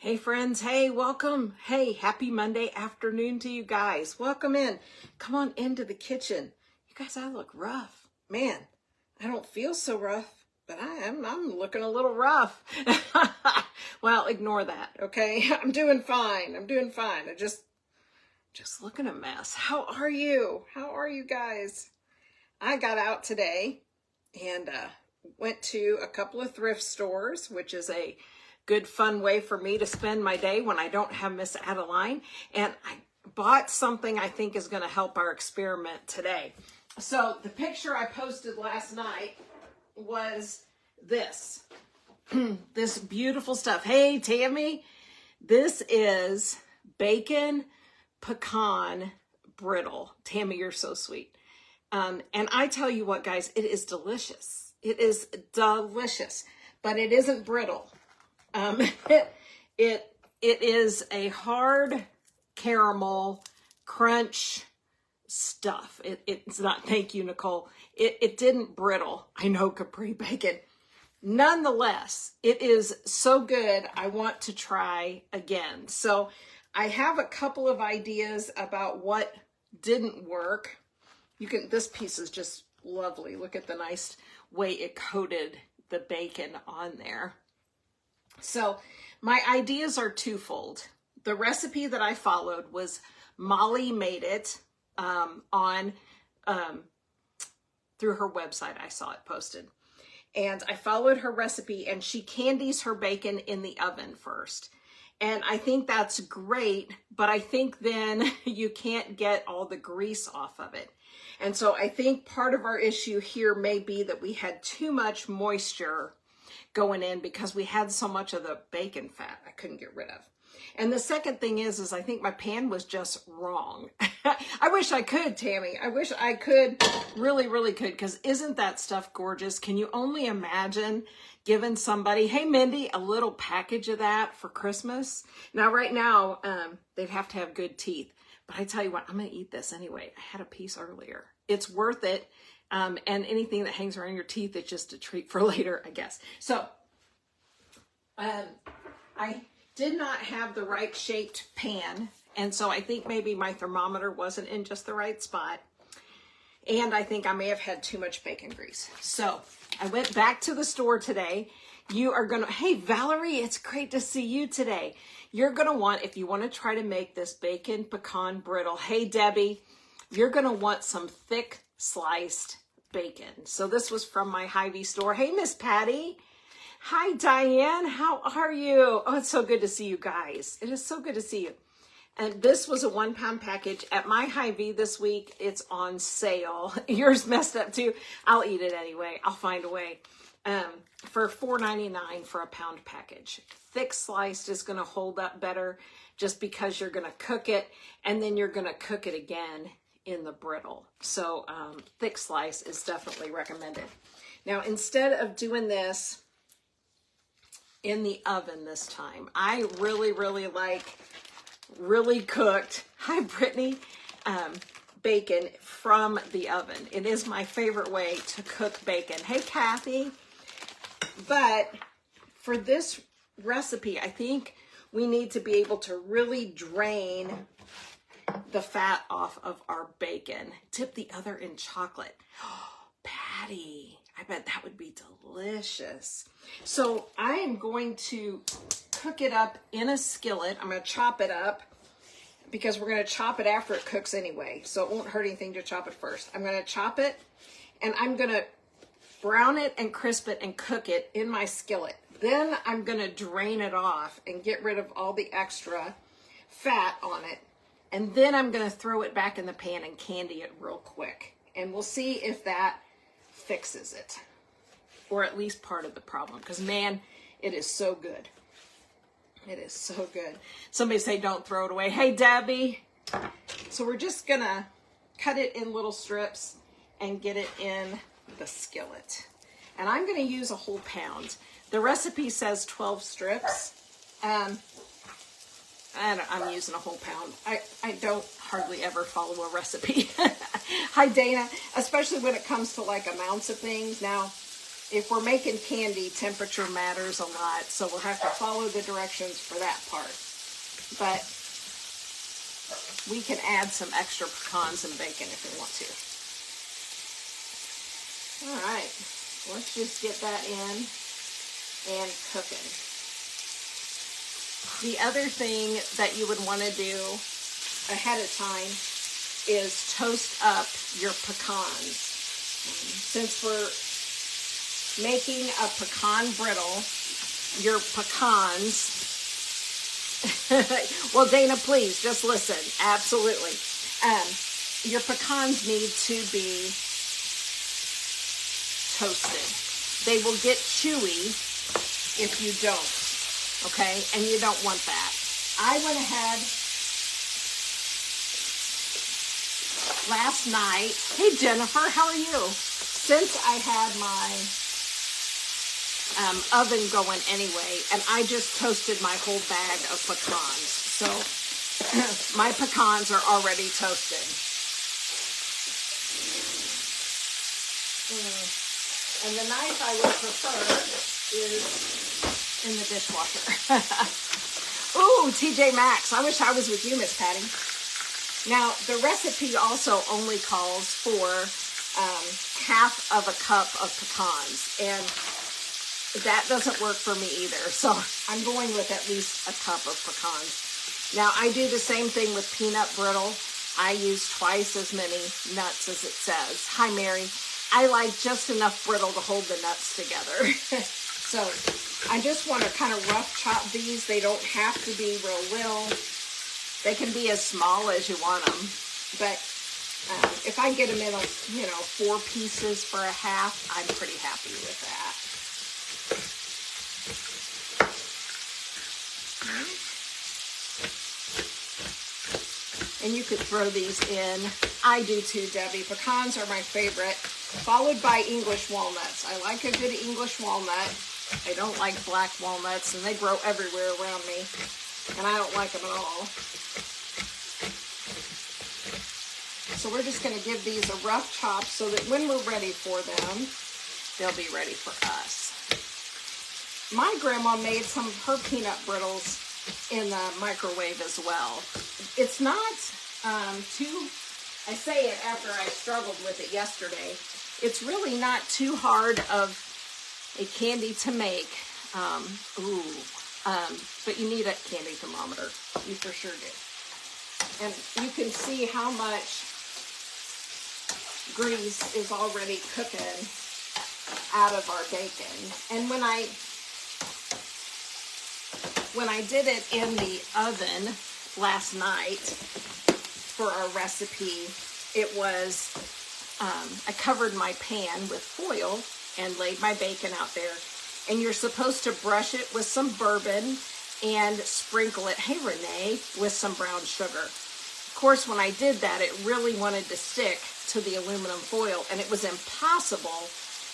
Hey friends, hey, welcome. Hey, happy Monday afternoon to you guys. Welcome in. Come on into the kitchen. You guys, I look rough. Man, I don't feel so rough, but I'm looking a little rough. Well, ignore that, okay? I'm doing fine. I just looking a mess. How are you? How are you guys? I got out today and went to a couple of thrift stores, which is a good fun way for me to spend my day when I don't have Miss Adeline. And I bought something I think is going to help our experiment today. So the picture I posted last night was this. This beautiful stuff. Hey, Tammy, this is bacon pecan brittle. Tammy, you're so sweet. And I tell you what, guys, it is delicious. It is delicious, but it isn't brittle. It is a hard caramel crunch stuff. It's not, thank you, Nicole. It didn't brittle. I know, Capri Bacon. Nonetheless, it is so good. I want to try again. So I have a couple of ideas about what didn't work. This piece is just lovely. Look at the nice way it coated the bacon on there. So my ideas are twofold. The recipe that I followed was Molly made it through her website. I saw it posted. And I followed her recipe, and she candies her bacon in the oven first. And I think that's great, but I think then you can't get all the grease off of it. And so I think part of our issue here may be that we had too much moisture going in because we had so much of the bacon fat I couldn't get rid of. And the second thing is I think my pan was just wrong. I wish I could, Tammy. I wish I could, really could, because isn't that stuff gorgeous? Can you only imagine giving somebody, hey, Mindy, a little package of that for Christmas? Now, right now, they'd have to have good teeth. But I tell you what, I'm going to eat this anyway. I had a piece earlier. It's worth it. And anything that hangs around your teeth is just a treat for later, I guess. So, I did not have the right shaped pan. And so I think maybe my thermometer wasn't in just the right spot. And I think I may have had too much bacon grease. So I went back to the store today. You are going to, hey, Valerie, it's great to see you today. You're going to want, if you want to try to make this bacon pecan brittle, hey, Debbie, you're going to want some thick sliced bacon. So this was from my Hy-Vee store. Hey, Miss Patty. Hi, Diane. How are you? Oh, it's so good to see you guys. It is so good to see you. And this was a 1 pound package at my Hy-Vee this week. It's on sale. Yours messed up too. I'll eat it anyway. I'll find a way. For $4.99 for a pound package. Thick sliced is going to hold up better just because you're going to cook it and then you're going to cook it again in the brittle. So thick slice is definitely recommended. Now, instead of doing this in the oven this time, I really like really cooked, hi Brittany, bacon from the oven. It is my favorite way to cook bacon. Hey, Kathy. But for this recipe, I think we need to be able to really drain the fat off of our bacon. Dip the other in chocolate. Oh, Patty, I bet that would be delicious. So I am going to cook it up in a skillet. I'm going to chop it up because we're going to chop it after it cooks anyway. So it won't hurt anything to chop it first. I'm going to chop it and I'm going to brown it and crisp it and cook it in my skillet. Then I'm going to drain it off and get rid of all the extra fat on it. And then I'm going to throw it back in the pan and candy it real quick. And we'll see if that fixes it. Or at least part of the problem. Because, man, it is so good. It is so good. Somebody say don't throw it away. Hey, Debbie. So we're just going to cut it in little strips and get it in the skillet. And I'm going to use a whole pound. The recipe says 12 strips. I'm using a whole pound. I don't hardly ever follow a recipe. Hi, Dana. Especially when it comes to like amounts of things. Now, if we're making candy, temperature matters a lot, so we'll have to follow the directions for that part. But we can add some extra pecans and bacon if we want to. All right, let's just get that in and cooking. The other thing that you would want to do ahead of time is toast up your pecans. Since we're making a pecan brittle, your pecans, well, Dana, please, just listen, absolutely. Your pecans need to be toasted. They will get chewy if you don't, okay? And you don't want that. I went ahead last night. Hey, Jennifer, how are you? Since I had my oven going anyway, and I just toasted my whole bag of pecans. So my pecans are already toasted. And the knife I would prefer is in the dishwasher. Ooh, TJ Maxx. I wish I was with you, Miss Patty. Now, the recipe also only calls for half of a cup of pecans, and that doesn't work for me either. So I'm going with at least a cup of pecans. Now, I do the same thing with peanut brittle. I use twice as many nuts as it says. Hi, Mary. I like just enough brittle to hold the nuts together. So I just want to kind of rough chop these. They don't have to be real little. They can be as small as you want them. But if I get them in, 4 pieces for a half, I'm pretty happy with that. And you could throw these in. I do too, Debbie. Pecans are my favorite, followed by English walnuts. I like a good English walnut. I don't like black walnuts, and they grow everywhere around me, and I don't like them at all. So we're just going to give these a rough chop so that when we're ready for them, they'll be ready for us. My grandma made some of her peanut brittles in the microwave as well. It's not too, I say it after I struggled with it yesterday, it's really not too hard of a candy to make. But you need a candy thermometer. You for sure do. And you can see how much grease is already cooking out of our bacon. And when I did it in the oven last night for our recipe, it was, I covered my pan with foil and laid my bacon out there. And you're supposed to brush it with some bourbon and sprinkle it, hey Renee, with some brown sugar. Of course, when I did that, it really wanted to stick to the aluminum foil, and it was impossible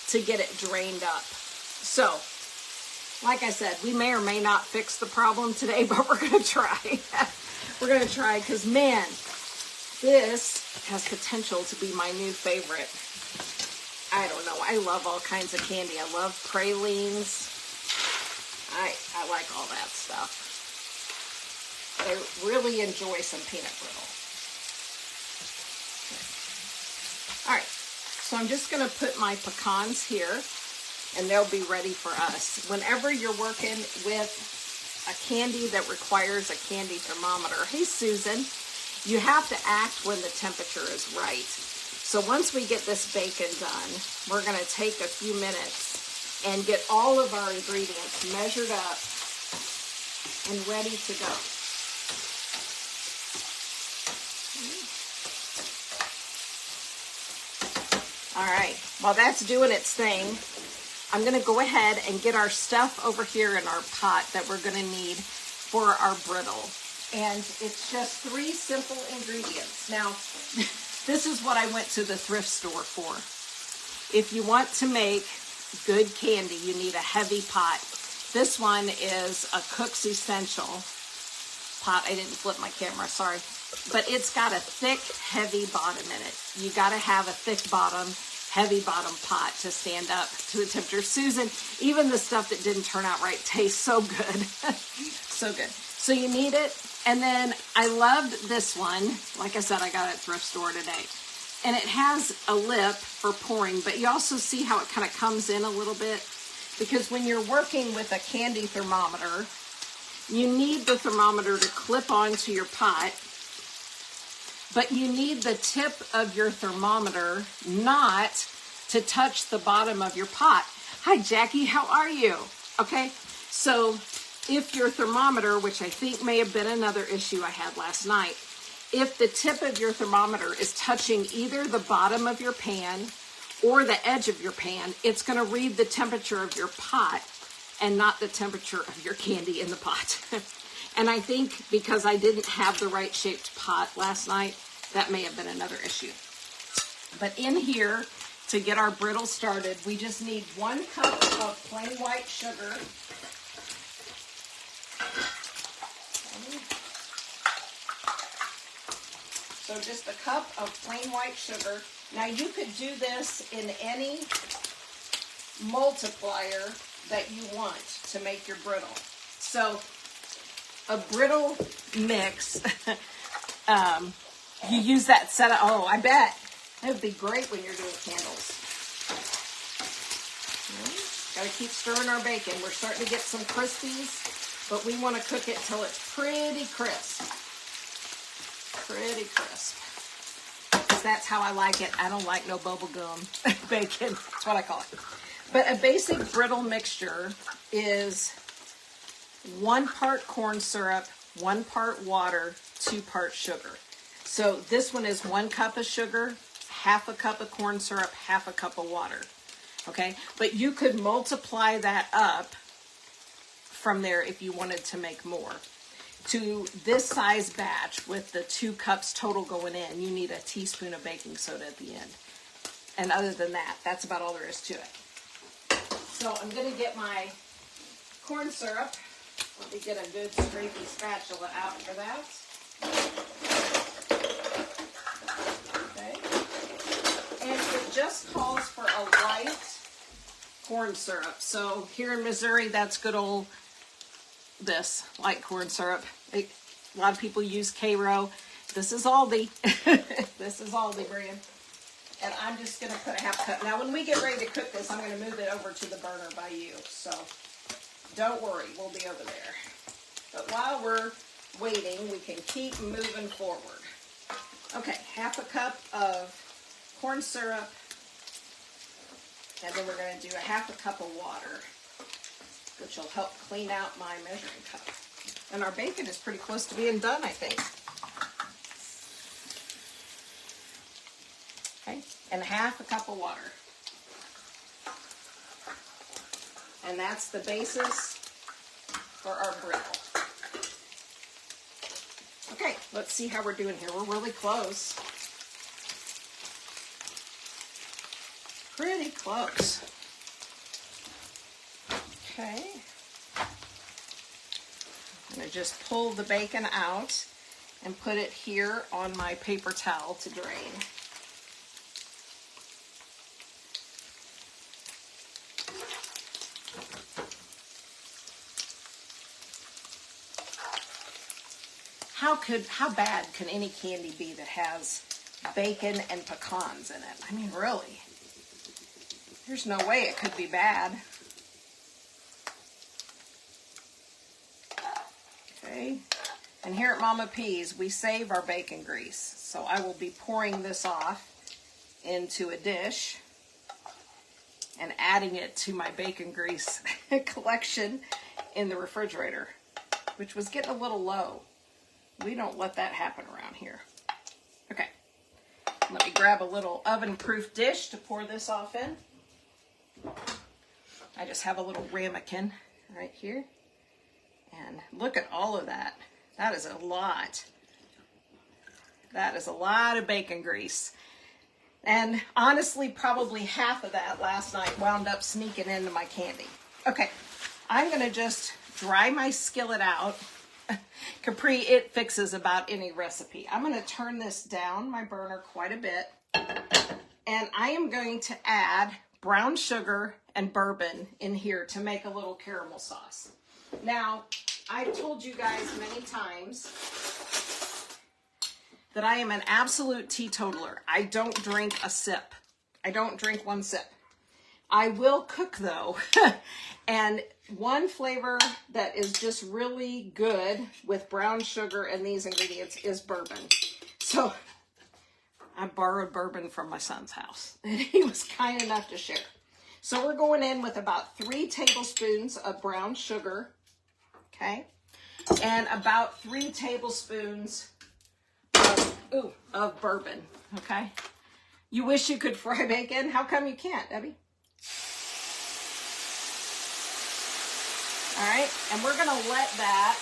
to get it drained up. So, like I said, we may or may not fix the problem today, but we're going to try. We're going to try because, man, this has potential to be my new favorite. I don't know. I love all kinds of candy. I love pralines. I like all that stuff. I really enjoy some peanut brittle. All right. So I'm just going to put my pecans here, and they'll be ready for us. Whenever you're working with a candy that requires a candy thermometer, hey Susan, you have to act when the temperature is right. So once we get this bacon done, we're going to take a few minutes and get all of our ingredients measured up and ready to go. All right, while that's doing its thing, I'm going to go ahead and get our stuff over here in our pot that we're going to need for our brittle. And it's just 3 simple ingredients. Now, this is what I went to the thrift store for. If you want to make good candy, you need a heavy pot. This one is a Cook's Essential pot. I didn't flip my camera, sorry. But it's got a thick, heavy bottom in it. You got to have a thick bottom heavy bottom pot to stand up to the temperature. Susan, even the stuff that didn't turn out right tastes so good. So good. So you need it. And then I loved this one. Like I said, I got it at thrift store today. And it has a lip for pouring, but you also see how it kind of comes in a little bit. Because when you're working with a candy thermometer, you need the thermometer to clip onto your pot, but you need the tip of your thermometer not to touch the bottom of your pot. Hi, Jackie, how are you? Okay, so if your thermometer, which I think may have been another issue I had last night, if the tip of your thermometer is touching either the bottom of your pan or the edge of your pan, it's going to read the temperature of your pot and not the temperature of your candy in the pot. And I think because I didn't have the right shaped pot last night, that may have been another issue. But in here, to get our brittle started, we just need 1 cup of plain white sugar. So just a cup of plain white sugar. Now you could do this in any multiplier that you want to make your brittle. So a brittle mix, you use that set of, oh, I bet. That would be great when you're doing candles. Gotta keep stirring our bacon. We're starting to get some crispies, but we want to cook it till it's pretty crisp. Pretty crisp. Because that's how I like it. I don't like no bubble gum bacon. That's what I call it. But a basic brittle mixture is 1 part corn syrup, 1 part water, 2 parts sugar. So this one is 1 cup of sugar, 1/2 cup of corn syrup, 1/2 cup of water. Okay, but you could multiply that up from there if you wanted to make more. To this size batch with the 2 cups total going in, you need a teaspoon of baking soda at the end. And other than that, that's about all there is to it. So I'm going to get my corn syrup. Let me get a good scrapey spatula out for that. Okay. And it just calls for a light corn syrup. So here in Missouri, that's good old this, light corn syrup. A lot of people use Cairo. This is Aldi. This is Aldi brand. And I'm just going to put a 1/2 cup. Now, when we get ready to cook this, I'm going to move it over to the burner by you. So don't worry, we'll be over there. But while we're waiting, we can keep moving forward. Okay, 1/2 cup of corn syrup. And then we're going to do a 1/2 cup of water, which will help clean out my measuring cup. And our bacon is pretty close to being done, I think. Okay, and 1/2 cup of water. And that's the basis for our brittle. Okay, let's see how we're doing here. We're really close. Pretty close. Okay. I'm going to just pull the bacon out and put it here on my paper towel to drain. How bad can any candy be that has bacon and pecans in it? I mean, really. There's no way it could be bad. Okay. And here at Mama P's, we save our bacon grease. So I will be pouring this off into a dish and adding it to my bacon grease collection in the refrigerator, which was getting a little low. We don't let that happen around here. Okay, let me grab a little oven-proof dish to pour this off in. I just have a little ramekin right here. And look at all of that. That is a lot. That is a lot of bacon grease. And honestly, probably half of that last night wound up sneaking into my candy. Okay, I'm going to just dry my skillet out. Capri, it fixes about any recipe. I'm going to turn this down, my burner, quite a bit. And I am going to add brown sugar and bourbon in here to make a little caramel sauce. Now, I've told you guys many times that I am an absolute teetotaler. I don't drink a sip. I don't drink one sip. I will cook though. And one flavor that is just really good with brown sugar and these ingredients is bourbon. So I borrowed bourbon from my son's house and he was kind enough to share. So we're going in with about 3 tablespoons of brown sugar, okay? And about 3 tablespoons of bourbon, okay? You wish you could fry bacon? How come you can't, Debbie? All right, and we're gonna let that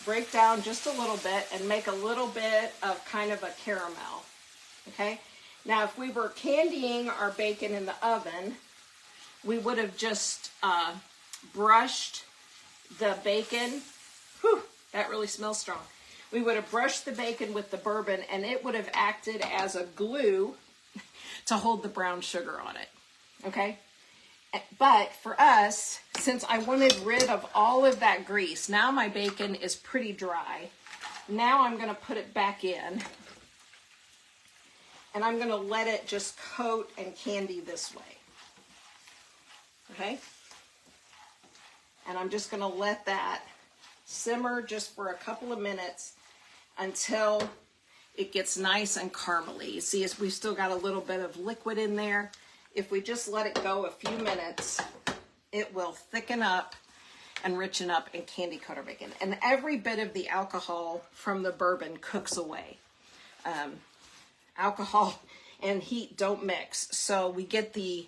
break down just a little bit and make a little bit of kind of a caramel, okay? Now, if we were candying our bacon in the oven, we would have just brushed the bacon. Whew, that really smells strong. We would have brushed the bacon with the bourbon and it would have acted as a glue to hold the brown sugar on it, okay? But for us, since I wanted rid of all of that grease, now my bacon is pretty dry. Now I'm gonna put it back in and I'm gonna let it just coat and candy this way, okay? And I'm just gonna let that simmer just for a couple of minutes until it gets nice and caramely. You see, we've still got a little bit of liquid in there. If we just let it go a few minutes, it will thicken up and richen up and candy coat our bacon. And every bit of the alcohol from the bourbon cooks away. Alcohol and heat don't mix, so we get the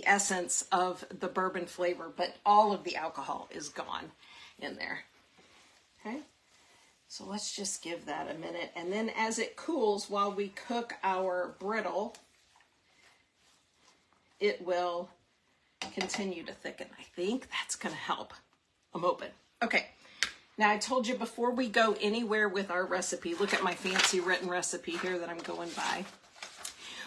essence of the bourbon flavor, but all of the alcohol is gone in there. Okay, so let's just give that a minute, and then as it cools, while we cook our brittle, it will continue to thicken. I think that's going to help. I'm open. Okay. Now, I told you before we go anywhere with our recipe, look at my fancy written recipe here that I'm going by.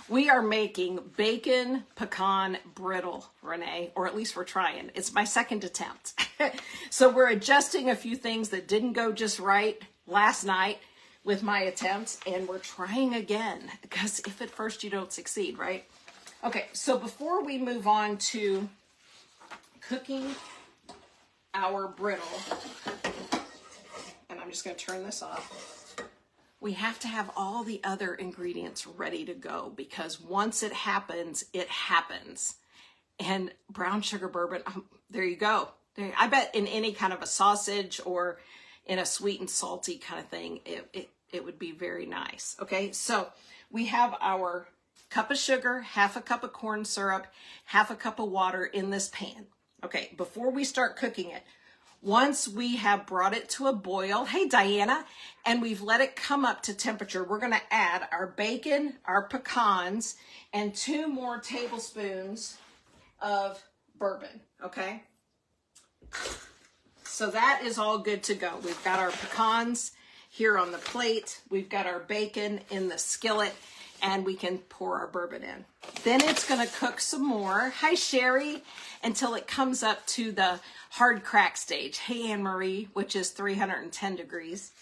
We are making bacon pecan brittle, Renee, or at least we're trying. It's my second attempt. So we're adjusting a few things that didn't go just right last night with my attempts, and we're trying again, because if at first you don't succeed, right? Okay, so before we move on to cooking our brittle, and I'm just going to turn this off, we have to have all the other ingredients ready to go, because once it happens, it happens. And brown sugar bourbon, there you go. I bet in any kind of a sausage or in a sweet and salty kind of thing, it would be very nice. Okay, so we have our cup of sugar, half a cup of corn syrup, half a cup of water in this pan. Okay, before we start cooking it, once we have brought it to a boil, hey Diana, and we've let it come up to temperature, we're gonna add our bacon, our pecans, and 2 more tablespoons of bourbon, okay? So that is all good to go. We've got our pecans here on the plate, we've got our bacon in the skillet, and we can pour our bourbon in. Then it's gonna cook some more, hi Sherry, until it comes up to the hard crack stage, hey Anne-Marie, which is 310 degrees.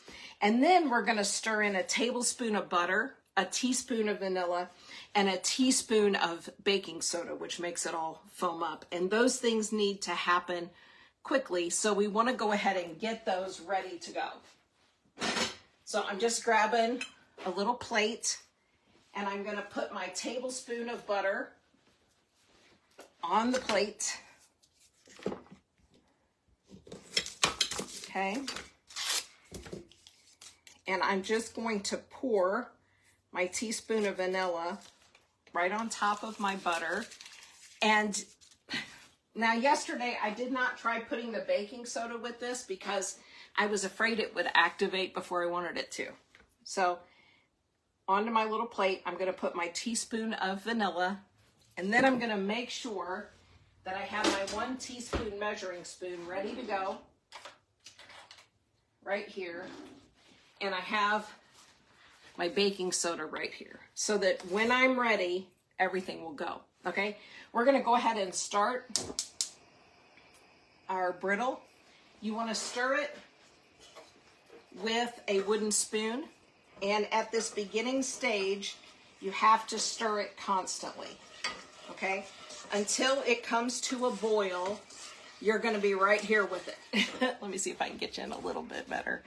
And then we're gonna stir in a tablespoon of butter, a teaspoon of vanilla, and a teaspoon of baking soda, which makes it all foam up. And those things need to happen quickly, so we wanna go ahead and get those ready to go. So I'm just grabbing a little plate, and I'm gonna put my tablespoon of butter on the plate. Okay. And I'm just going to pour my teaspoon of vanilla right on top of my butter. And now yesterday I did not try putting the baking soda with this because I was afraid it would activate before I wanted it to. So onto my little plate, I'm gonna put my teaspoon of vanilla, and then I'm gonna make sure that I have my 1 teaspoon measuring spoon ready to go right here. And I have my baking soda right here so that when I'm ready, everything will go. Okay, we're going to go ahead and start our brittle. You want to stir it with a wooden spoon, and at this beginning stage, you have to stir it constantly, okay? Until it comes to a boil, you're going to be right here with it. Let me see if I can get you in a little bit better.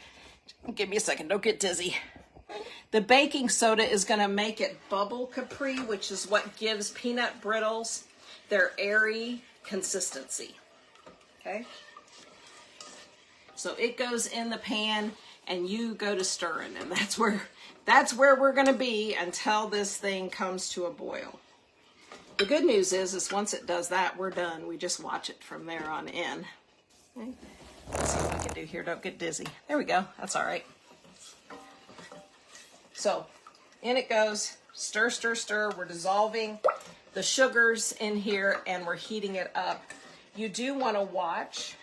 Give me a second, don't get dizzy. The baking soda is going to make it bubble capri, which is what gives peanut brittles their airy consistency, okay? So it goes in the pan and you go to stirring, and that's where we're going to be until this thing comes to a boil. The good news is once it does that, we're done. We just watch it from there on in. Okay. Let's see what I can do here. Don't get dizzy. There we go. That's all right. So in it goes. Stir, stir, stir. We're dissolving the sugars in here and we're heating it up. You do want to watch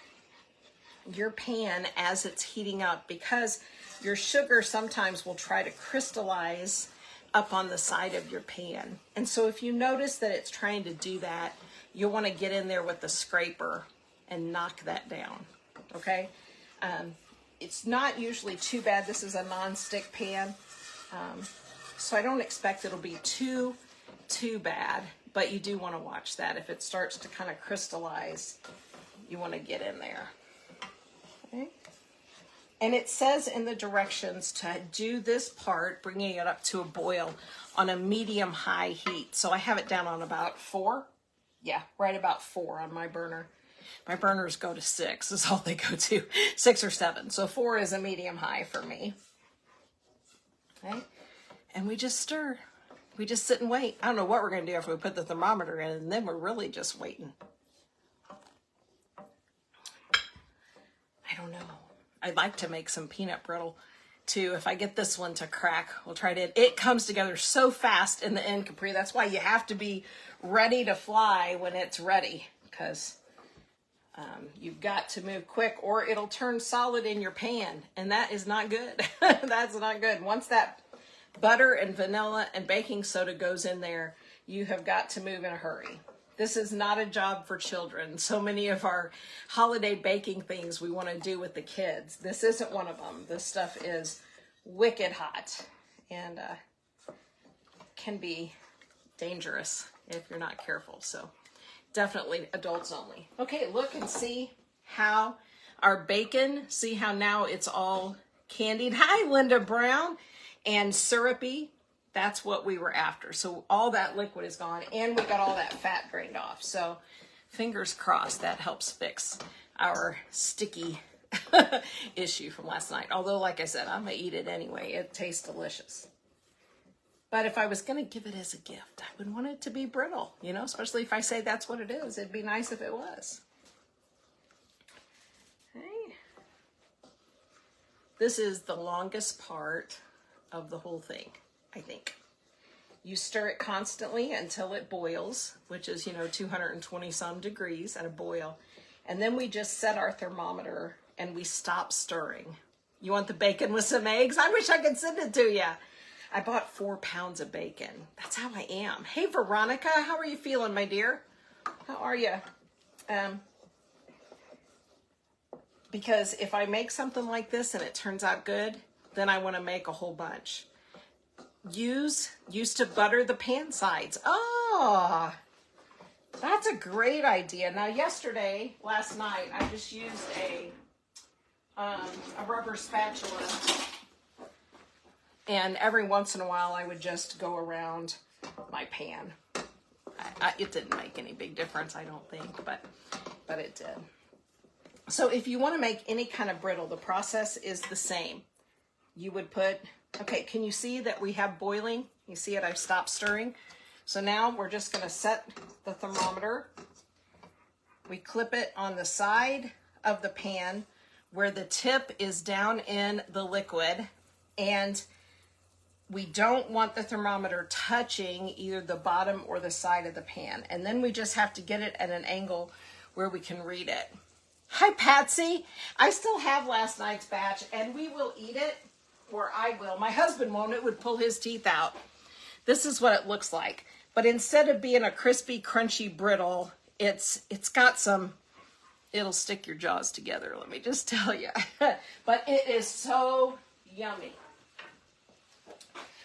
your pan as it's heating up because your sugar sometimes will try to crystallize up on the side of your pan. And so if you notice that it's trying to do that, you'll want to get in there with the scraper and knock that down, okay? It's not usually too bad. This is a non-stick pan, so I don't expect it'll be too bad, but you do want to watch that. If it starts to kind of crystallize, you want to get in there. Okay. And it says in the directions to do this part, bringing it up to a boil on a medium-high heat. So I have it down on about 4. Yeah, right about 4 on my burner. My burners go to 6 is all they go to, 6 or 7. So 4 is a medium-high for me. Okay, and we just stir. We just sit and wait. I don't know what we're going to do after we put the thermometer in, and then we're really just waiting. I don't know. I'd like to make some peanut brittle too. If I get this one to crack, we'll try to. It comes together so fast in the end, Capri. That's why you have to be ready to fly when it's ready, because you've got to move quick or it'll turn solid in your pan, and that is not good. That's not good. Once that butter and vanilla and baking soda goes in there, you have got to move in a hurry. This is not a job for children. So many of our holiday baking things we want to do with the kids. This isn't one of them. This stuff is wicked hot and can be dangerous if you're not careful. So definitely adults only. Okay, look and see how our bacon, see how now it's all candied. Hi, Linda Brown, and syrupy. That's what we were after. So all that liquid is gone and we got all that fat drained off. So fingers crossed that helps fix our sticky issue from last night. Although, like I said, I'm going to eat it anyway. It tastes delicious. But if I was going to give it as a gift, I would want it to be brittle, you know, especially if I say that's what it is. It'd be nice if it was. Okay. This is the longest part of the whole thing, I think. You stir it constantly until it boils, which is, 220 some degrees at a boil. And then we just set our thermometer and we stop stirring. You want the bacon with some eggs? I wish I could send it to you. I bought 4 pounds of bacon. That's how I am. Hey, Veronica, how are you feeling, my dear? How are you? Because if I make something like this and it turns out good, then I want to make a whole bunch. Used to butter the pan sides. Oh, that's a great idea. Now, last night, I just used a rubber spatula, and every once in a while, I would just go around my pan. It didn't make any big difference, I don't think, but it did. So if you want to make any kind of brittle, the process is the same. You would put, okay, can you see that we have boiling? You see it, I've stopped stirring. So now we're just going to set the thermometer. We clip it on the side of the pan where the tip is down in the liquid, and we don't want the thermometer touching either the bottom or the side of the pan. And then we just have to get it at an angle where we can read it. Hi, Patsy. I still have last night's batch, and we will eat it or I will. My husband won't. It would pull his teeth out. This is what it looks like. But instead of being a crispy, crunchy brittle, it's got some, it'll stick your jaws together, let me just tell you. But it is so yummy.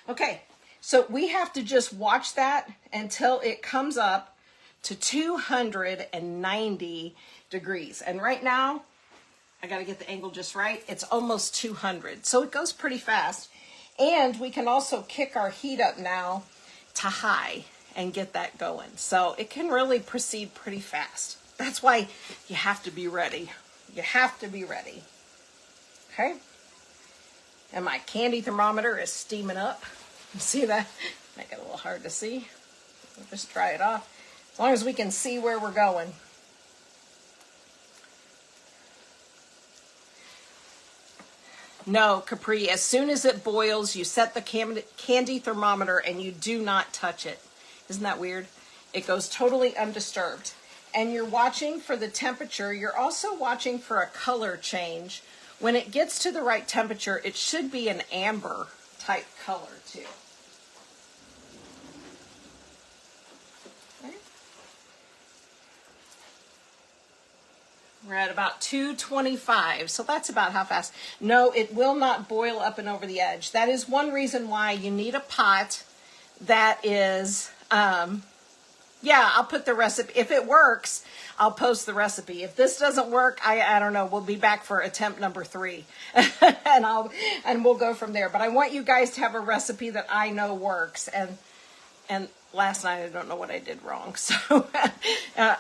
Okay, so we have to just watch that until it comes up to 290 degrees. And right now, I got to get the angle just right. It's almost 200. So it goes pretty fast. And we can also kick our heat up now to high and get that going. So it can really proceed pretty fast. That's why you have to be ready. You have to be ready. Okay? And my candy thermometer is steaming up. You see that? Make it a little hard to see. We'll just try it off. As long as we can see where we're going. No, Capri, as soon as it boils, you set the candy thermometer and you do not touch it. Isn't that weird? It goes totally undisturbed. And you're watching for the temperature. You're also watching for a color change. When it gets to the right temperature, it should be an amber type color too. Okay. We're at about 225, so that's about how fast. No, it will not boil up and over the edge. That is one reason why you need a pot that is, yeah, I'll put the recipe. If it works, I'll post the recipe. If this doesn't work, I don't know. We'll be back for attempt number 3, and we'll go from there. But I want you guys to have a recipe that I know works. And last night I don't know what I did wrong. So,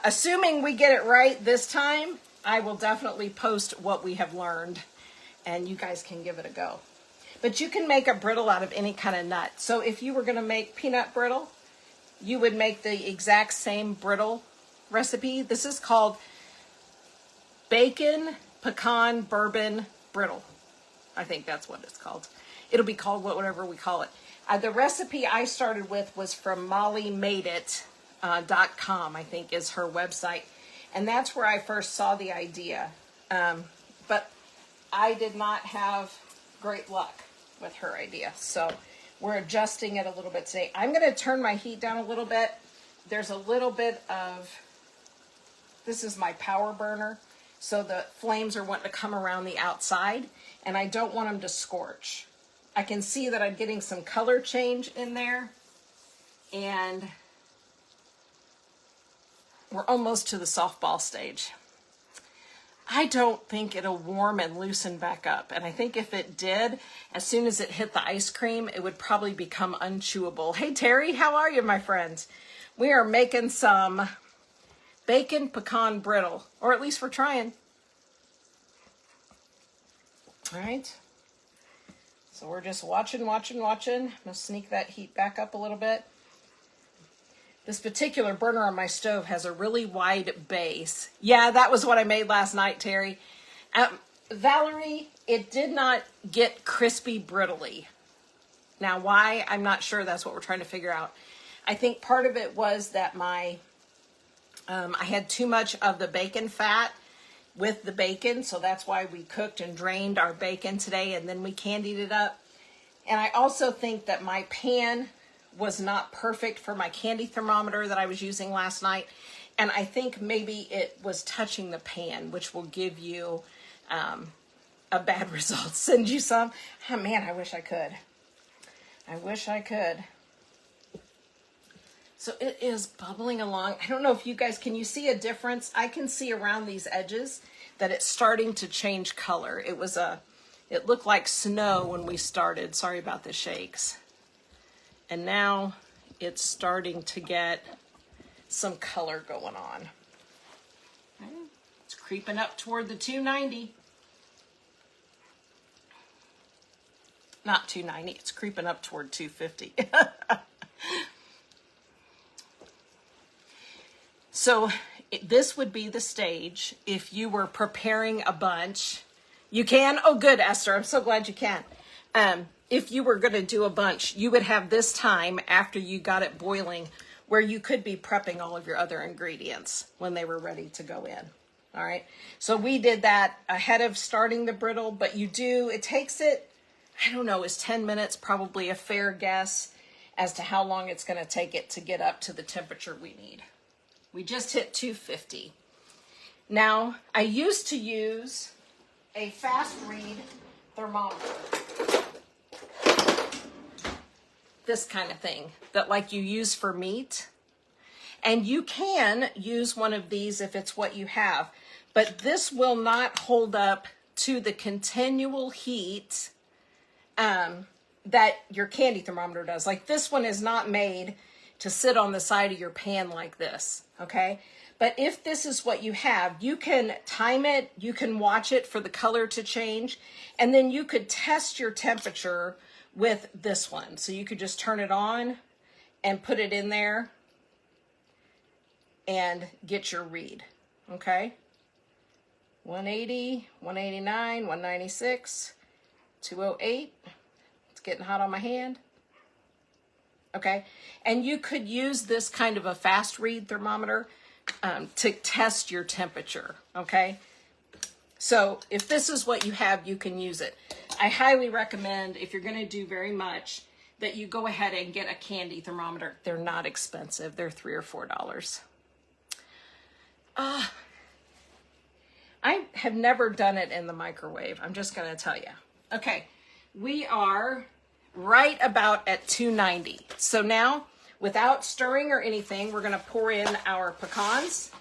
assuming we get it right this time, I will definitely post what we have learned, and you guys can give it a go. But you can make a brittle out of any kind of nut. So if you were going to make peanut brittle, you would make the exact same brittle recipe. This is called bacon, pecan, bourbon brittle. I think that's what it's called. It'll be called whatever we call it. The recipe I started with was from mollymadeit.com, I think is her website. And that's where I first saw the idea. But I did not have great luck with her idea. So we're adjusting it a little bit today. I'm going to turn my heat down a little bit. There's a little bit of, this is my power burner. So the flames are wanting to come around the outside. And I don't want them to scorch. I can see that I'm getting some color change in there. And we're almost to the softball stage. I don't think it'll warm and loosen back up. And I think if it did, as soon as it hit the ice cream, it would probably become unchewable. Hey, Terry, how are you, my friend? We are making some bacon pecan brittle, or at least we're trying. All right. So we're just watching. I'm going to sneak that heat back up a little bit. This particular burner on my stove has a really wide base. Yeah, that was what I made last night, Terry. Valerie, it did not get crispy brittly. Now, why? I'm not sure. That's what we're trying to figure out. I think part of it was that I had too much of the bacon fat with the bacon, so that's why we cooked and drained our bacon today, and then we candied it up. And I also think that my pan was not perfect for my candy thermometer that I was using last night. And I think maybe it was touching the pan, which will give you a bad result. Send you some. Oh, man, I wish I could. I wish I could. So it is bubbling along. I don't know if you guys, can you see a difference? I can see around these edges that it's starting to change color. It looked like snow when we started. Sorry about the shakes. And now it's starting to get some color going on. It's creeping up toward the 290. Not 290, it's creeping up toward 250. So this would be the stage if you were preparing a bunch. You can? Oh, good, Esther. I'm so glad you can. If you were going to do a bunch, you would have this time after you got it boiling where you could be prepping all of your other ingredients when they were ready to go in. All right. So we did that ahead of starting the brittle, but it takes it, I don't know, is 10 minutes probably a fair guess as to how long it's going to take it to get up to the temperature we need. We just hit 250. Now, I used to use a fast read thermometer. This kind of thing that like you use for meat. And you can use one of these if it's what you have, but this will not hold up to the continual heat that your candy thermometer does. Like this one is not made to sit on the side of your pan like this, okay? But if this is what you have, you can time it, you can watch it for the color to change, and then you could test your temperature with this one. So you could just turn it on and put it in there and get your read, okay? 180, 189, 196, 208. It's getting hot on my hand. Okay, and you could use this kind of a fast read thermometer to test your temperature, okay? So if this is what you have, you can use it. I highly recommend, if you're gonna do very much, that you go ahead and get a candy thermometer. They're not expensive, they're $3 or $4. I have never done it in the microwave. I'm just going to tell you. Okay, we are right about at 290. So now, without stirring or anything, we're going to pour in our pecans.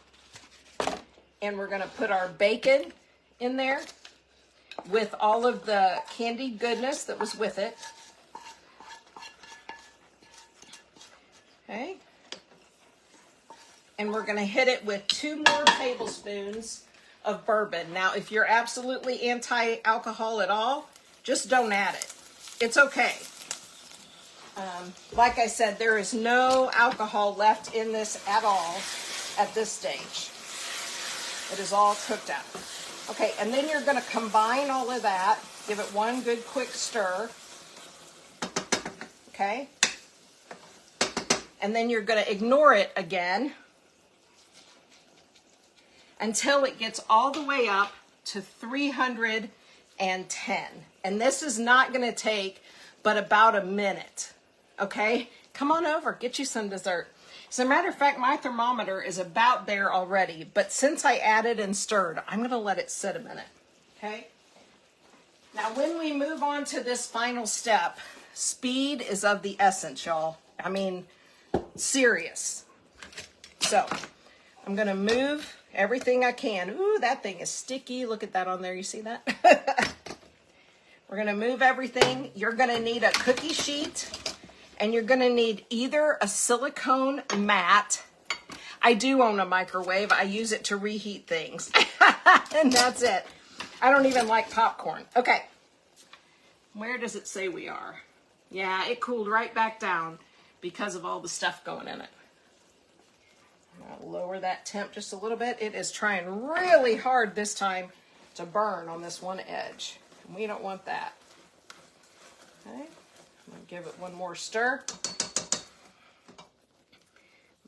And we're going to put our bacon in there with all of the candied goodness that was with it. Okay. And we're going to hit it with 2 more tablespoons of bourbon. Now, if you're absolutely anti-alcohol at all, just don't add it. It's okay. Like I said, there is no alcohol left in this at all at this stage. It is all cooked up. Okay, and then you're going to combine all of that. Give it one good quick stir. Okay? And then you're going to ignore it again until it gets all the way up to 310. And this is not going to take but about a minute, okay? Come on over, get you some dessert. As a matter of fact, my thermometer is about there already, but since I added and stirred, I'm going to let it sit a minute, okay? Now, when we move on to this final step, speed is of the essence, y'all. I mean, serious. So, I'm going to move everything I can. Ooh, that thing is sticky. Look at that on there. You see that? We're going to move everything. You're going to need a cookie sheet, and you're going to need either a silicone mat. I do own a microwave. I use it to reheat things. And that's it. I don't even like popcorn. Okay. Where does it say we are? Yeah, it cooled right back down because of all the stuff going in it. I'll lower that temp just a little bit. It is trying really hard this time to burn on this one edge. And we don't want that. Okay, I'm going to give it one more stir. I'm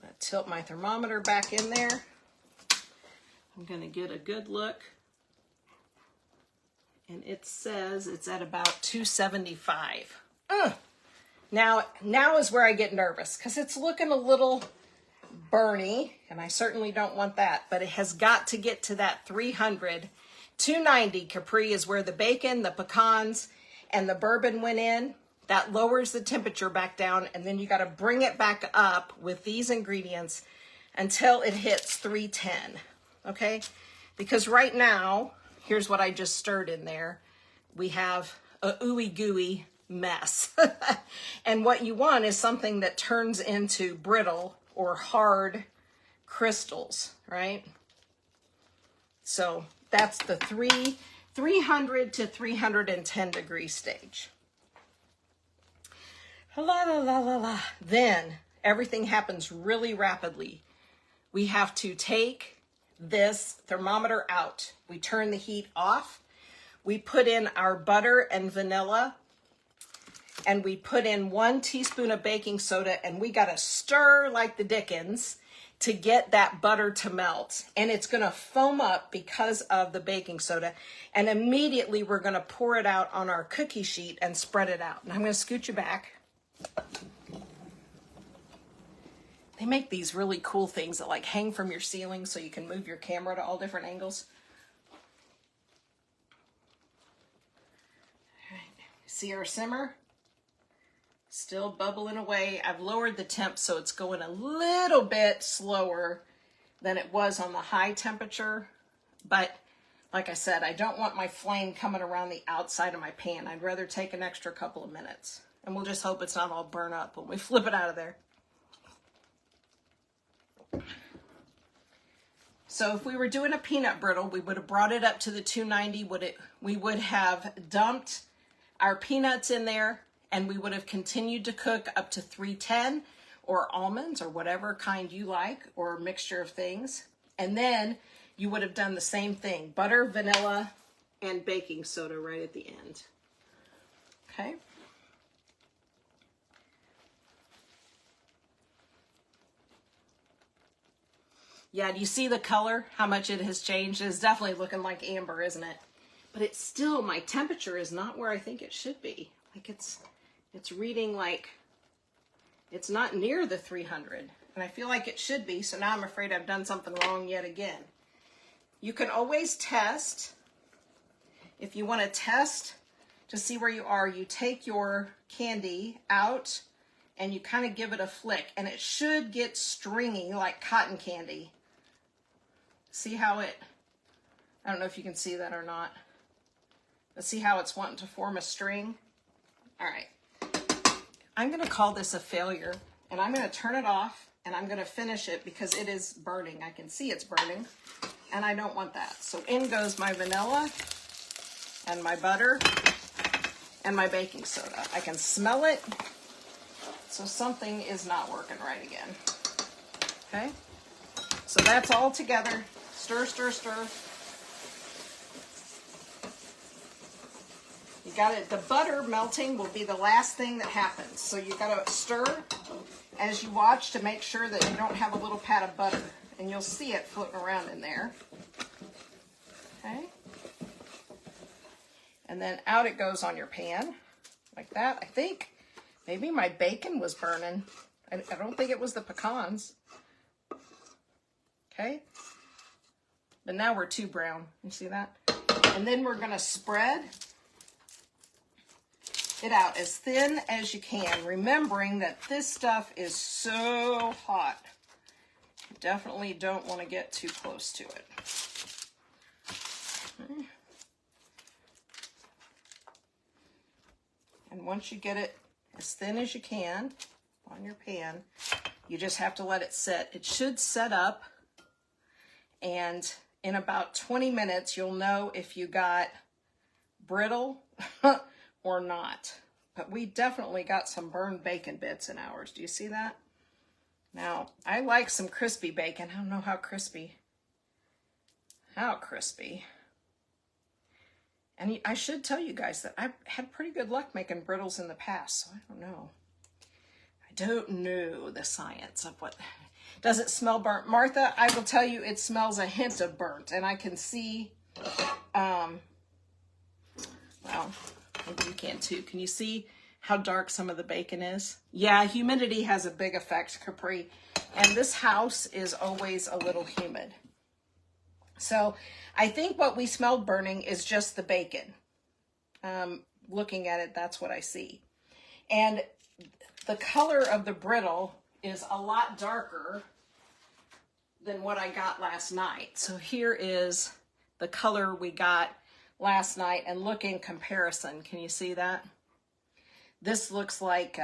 going to tilt my thermometer back in there. I'm going to get a good look. And it says it's at about 275. Now is where I get nervous because it's looking a little burny, and I certainly don't want that, but it has got to get to that 300. 290 Capri is where the bacon, the pecans, and the bourbon went in. That lowers the temperature back down, and then you got to bring it back up with these ingredients until it hits 310, okay? Because right now, here's what I just stirred in there. We have a ooey gooey mess. And what you want is something that turns into brittle or hard crystals, right? So that's the 300 to 310 degree stage. La la la la la. Then everything happens really rapidly. We have to take this thermometer out. We turn the heat off. We put in our butter and vanilla, and we put in 1 teaspoon of baking soda, and we got to stir like the dickens to get that butter to melt. And it's gonna foam up because of the baking soda. And immediately we're gonna pour it out on our cookie sheet and spread it out. And I'm gonna scoot you back. They make these really cool things that like hang from your ceiling so you can move your camera to all different angles. All right. See our simmer? Still bubbling away. I've lowered the temp so it's going a little bit slower than it was on the high temperature. But like I said, I don't want my flame coming around the outside of my pan. I'd rather take an extra couple of minutes. And we'll just hope it's not all burnt up when we flip it out of there. So if we were doing a peanut brittle, we would have brought it up to the 290. We would have dumped our peanuts in there, and we would have continued to cook up to 310, or almonds, or whatever kind you like, or a mixture of things. And then you would have done the same thing, butter, vanilla, and baking soda right at the end. Okay. Yeah, do you see the color? How much it has changed? It's definitely looking like amber, isn't it? But it's still, my temperature is not where I think it should be. Like it's reading like, it's not near the 300. And I feel like it should be, so now I'm afraid I've done something wrong yet again. You can always test. If you want to test to see where you are, you take your candy out and you kind of give it a flick, and it should get stringy like cotton candy. See how it, I don't know if you can see that or not, but see how it's wanting to form a string? All right, I'm gonna call this a failure, and I'm gonna turn it off, and I'm gonna finish it because it is burning. I can see it's burning, and I don't want that. So in goes my vanilla, and my butter, and my baking soda. I can smell it, so something is not working right again. Okay, so that's all together. Stir, stir, stir. You got it. The butter melting will be the last thing that happens. So you got to stir as you watch to make sure that you don't have a little pat of butter, and you'll see it floating around in there. Okay. And then out it goes on your pan like that. I think maybe my bacon was burning. I don't think it was the pecans. Okay. But now we're too brown. You see that? And then we're going to spread it out as thin as you can, remembering that this stuff is so hot. You definitely don't want to get too close to it. Okay. And once you get it as thin as you can on your pan, you just have to let it sit. It should set up, and in about 20 minutes, you'll know if you got brittle or not. But we definitely got some burned bacon bits in ours. Do you see that? Now, I like some crispy bacon. I don't know how crispy. How crispy. And I should tell you guys that I've had pretty good luck making brittles in the past, so I don't know. I don't know the science of what... Does it smell burnt? Martha, I will tell you it smells a hint of burnt, and I can see, well, maybe you can too. Can you see how dark some of the bacon is? Yeah, humidity has a big effect, Capri, and this house is always a little humid. So I think what we smelled burning is just the bacon. Looking at it, that's what I see. And the color of the brittle is a lot darker than what I got last night. So here is the color we got last night, and look in comparison. Can you see that? This looks like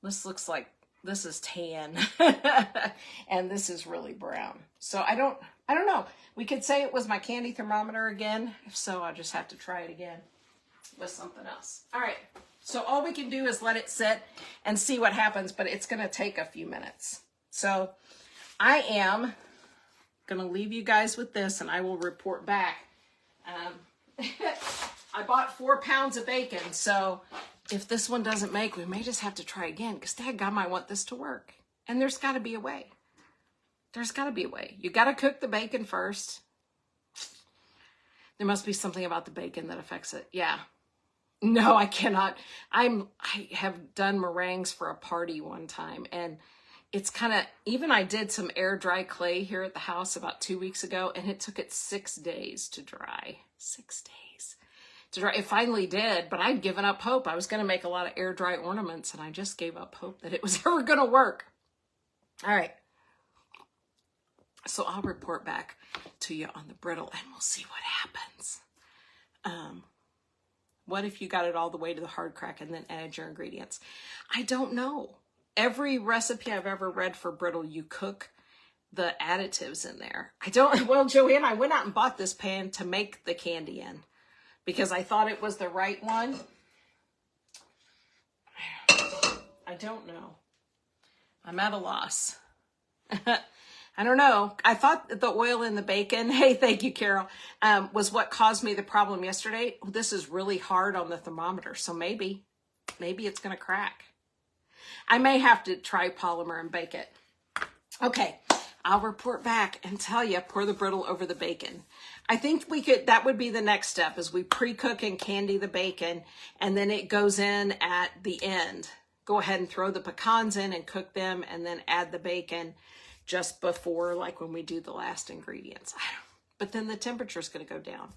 this is tan and this is really brown. So I don't know. We could say it was my candy thermometer again. If so, I'll just have to try it again with something else. All right. So all we can do is let it sit and see what happens, but it's going to take a few minutes. So I am going to leave you guys with this, and I will report back. I bought 4 pounds of bacon, so if this one doesn't make, we may just have to try again, because dadgum, I want this to work. And there's got to be a way. There's got to be a way. You got to cook the bacon first. There must be something about the bacon that affects it. Yeah. No, I cannot. I have done meringues for a party one time, and it's kind of, even I did some air dry clay here at the house about 2 weeks ago, and it took it 6 days to dry. 6 days to dry. It finally did, but I'd given up hope. I was going to make a lot of air dry ornaments, and I just gave up hope that it was ever going to work. All right. So I'll report back to you on the brittle, and we'll see what happens. What if you got it all the way to the hard crack and then added your ingredients? I don't know. Every recipe I've ever read for brittle, you cook the additives in there. Well, Joanne, I went out and bought this pan to make the candy in because I thought it was the right one. I don't know. I'm at a loss. I don't know. I thought the oil in the bacon, hey, thank you, Carol, was what caused me the problem yesterday. This is really hard on the thermometer, so maybe it's going to crack. I may have to try polymer and bake it. Okay, I'll report back and tell you, pour the brittle over the bacon. I think that would be the next step, is we pre-cook and candy the bacon, and then it goes in at the end. Go ahead and throw the pecans in and cook them, and then add the bacon just before, like when we do the last ingredients. But then the temperature is going to go down.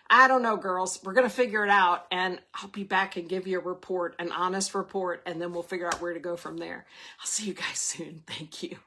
I don't know, girls. We're going to figure it out, and I'll be back and give you a report, an honest report, and then we'll figure out where to go from there. I'll see you guys soon. Thank you.